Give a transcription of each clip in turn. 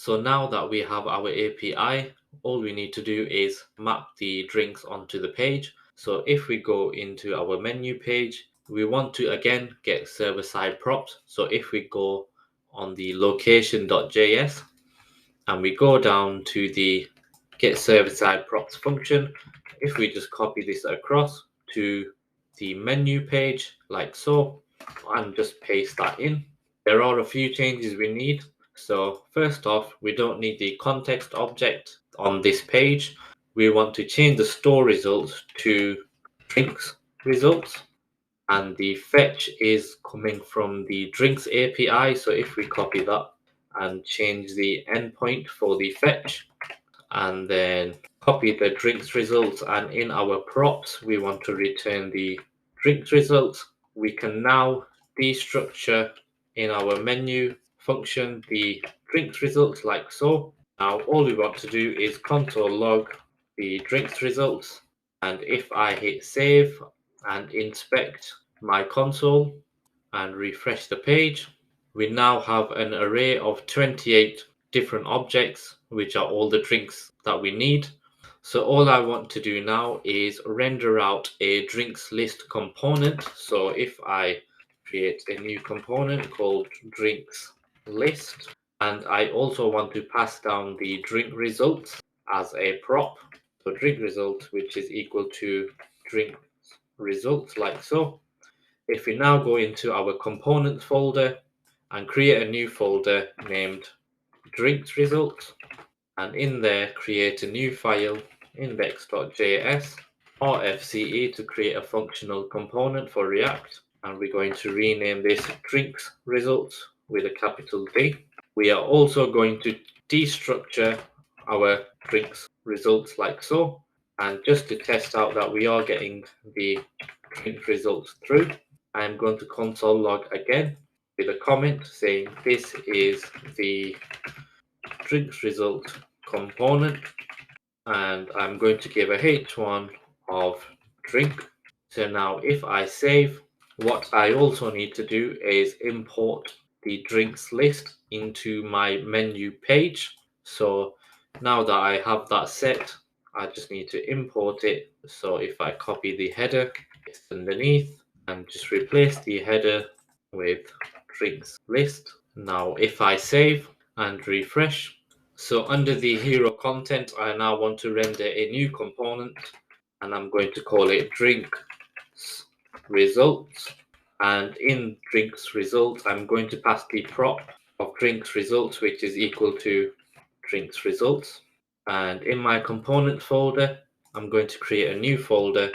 So now that we have our API, all we need to do is map the drinks onto the page. So if we go into our menu page, we want to again get server-side props. So if we go on the location.js and we go down to the GetServerSideProps function, if we just copy this across to the menu page like so, and just paste that in, there are a few changes we need. So first off, we don't need the context object on this page. We want to change the store results to drinks results, and the fetch is coming from the drinks API. So if we copy that and change the endpoint for the fetch, and then copy the drinks results, and in our props we want to return the drinks results, we can now destructure in our menu function the drinks results like so. Now all we want to do is console log the drinks results, and if I hit save and inspect my console and refresh the page, we now have an array of 28 different objects, which are all the drinks that we need. So all I want to do now is render out a drinks list component. So if I create a new component called drinks list, and I also want to pass down the drink results as a prop. So drink results, which is equal to drink results like so. If we now go into our components folder and create a new folder named drinks results, and in there create a new file, index.js or FCE, to create a functional component for React, and we're going to rename this drinks results with a capital D. We are also going to destructure our drinks results like so, and just to test out that we are getting the drink results through, I'm going to console log again with a comment saying this is the drinks result component, and I'm going to give a h1 of drink. So now if I save, what I also need to do is import the drinks list into my menu page. So now that I have that set, I just need to import it. So if I copy the header, it's underneath, and just replace the header with drinks list. Now if I save and refresh, so under the hero content, I now want to render a new component, and I'm going to call it drinks results. And in drinks results, I'm going to pass the prop of drinks results, which is equal to drinks results. And in my component folder, I'm going to create a new folder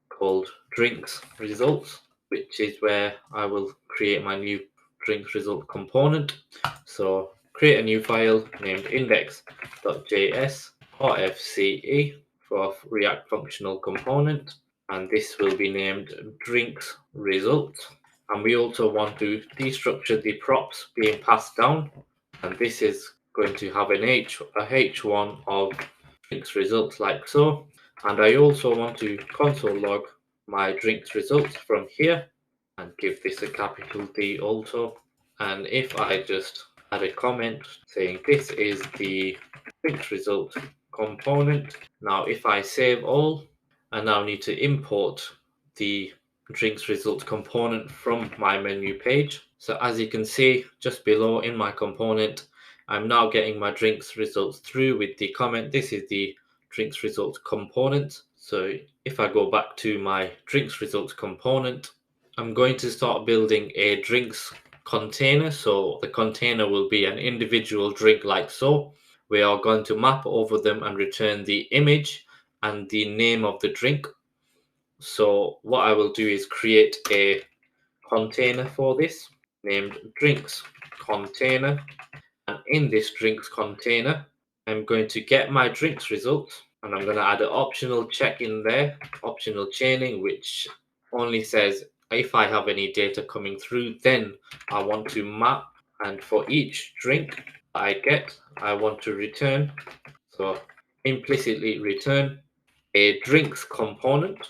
called drinks results, which is where I will create my new drinks result component. So create a new file named index.js or FCE for React functional component, and this will be named drinks result. And we also want to destructure the props being passed down, and this is going to have a h1 of drinks results like so. And I also want to console log my drinks results from here and give this a capital D also. And if I just add a comment saying this is the drinks result component. Now if I save all, I now need to import the drinks result component from my menu page. So as you can see just below in my component, I'm now getting my drinks results through with the comment, this is the drinks results component. So if I go back to my drinks results component, I'm going to start building a drinks container. So the container will be an individual drink like so. We are going to map over them and return the image and the name of the drink. So what I will do is create a container for this named drinks container, and in this drinks container I'm going to get my drinks results, and I'm going to add an optional check in there, optional chaining, which only says if I have any data coming through, then I want to map, and for each drink I get, I want to return, so implicitly return a drinks component,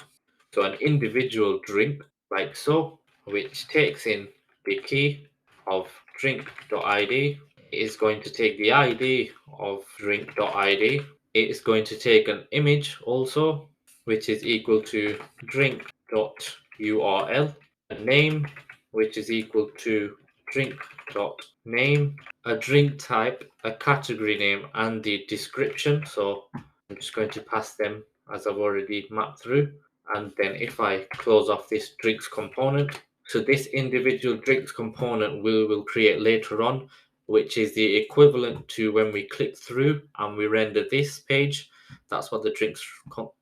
so an individual drink like so, which takes in the key of drink.id, it is going to take the ID of drink.id. It is going to take an image also, which is equal to drink.url, a name, which is equal to drink.name, a drink type, a category name, and the description. So I'm just going to pass them as I've already mapped through. And then if I close off this drinks component, so this individual drinks component we will create later on, which is the equivalent to when we click through and we render this page. That's what the drinks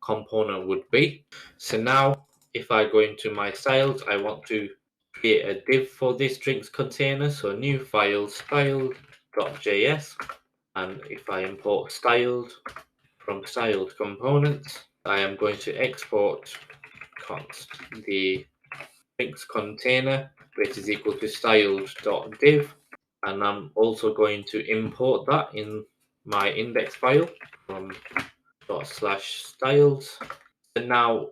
component would be. So now if I go into my styles, I want to create a div for this drinks container. So new file styled.js, and if I import styled from styled components, I am going to export const the drinks container, which is equal to styled.div, and I'm also going to import that in my index file from /styles. And now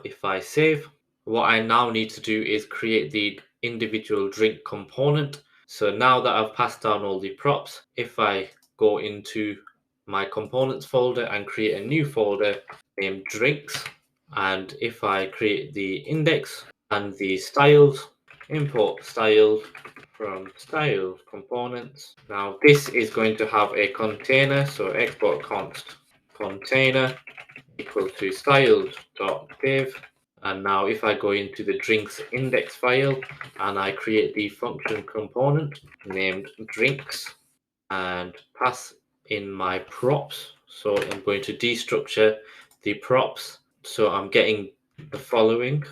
if I save, what I now need to do is create the individual drink component. So now that I've passed down all the props, if I go into my components folder and create a new folder named drinks, and if I create the index and the styles, import styled from styled components. Now this is going to have a container, so export const container equal to styled.div. And now if I go into the drinks index file and I create the function component named drinks and pass in my props, so I'm going to destructure the props, so I'm getting the following.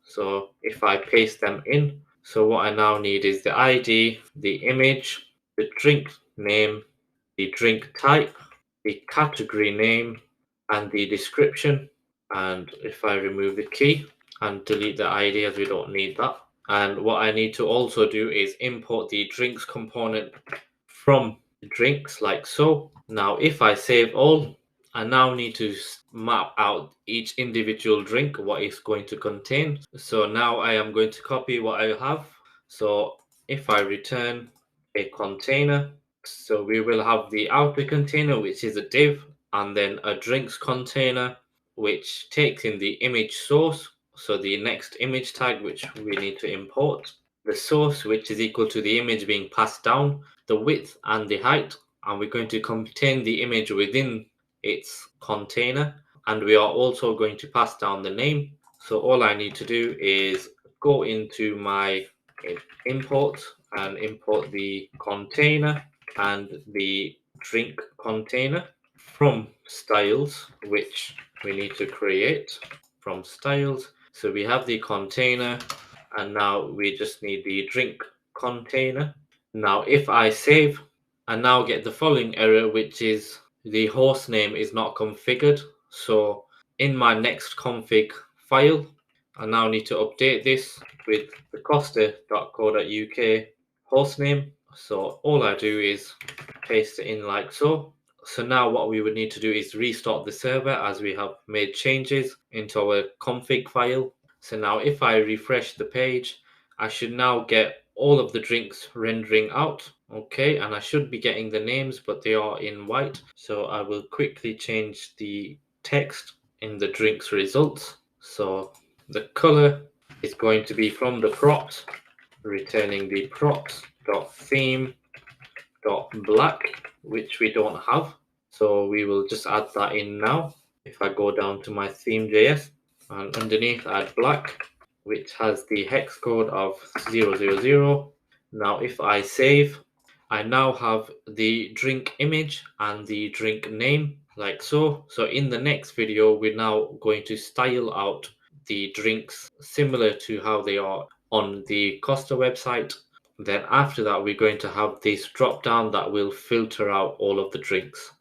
So if I paste them in, so what I now need is the ID, the image, the drink name, the drink type, the category name, and the description. And if I remove the key and delete the ID as we don't need that. And what I need to also do is import the drinks component from the drinks like so. Now if I save all, I now need to map out each individual drink, what it's going to contain. So now I am going to copy what I have. So if I return a container, so we will have the outer container, which is a div, and then a drinks container, which takes in the image source. So the next image tag, which we need to import, the source, which is equal to the image being passed down, the width and the height, and we're going to contain the image within its container, and we are also going to pass down the name. So all I need to do is go into my import and import the container and the drink container from styles, which we need to create from styles. So we have the container, and now we just need the drink container. Now if I save, I now get the following error, which is the host name is not configured. So in my next config file, I now need to update this with the costa.co.uk hostname. So all I do is paste it in like so. So now what we would need to do is restart the server as we have made changes into our config file. So now if I refresh the page, I should now get all of the drinks rendering out. Okay, and I should be getting the names, but they are in white. So I will quickly change the text in the drinks results. So the color is going to be from the props, returning the props.theme.black, which we don't have. So we will just add that in now. If I go down to my theme.js and underneath add black, which has the hex code of 000. Now if I save, I now have the drink image and the drink name like so. So in the next video, we're now going to style out the drinks similar to how they are on the Costa website. Then after that, we're going to have this drop down that will filter out all of the drinks.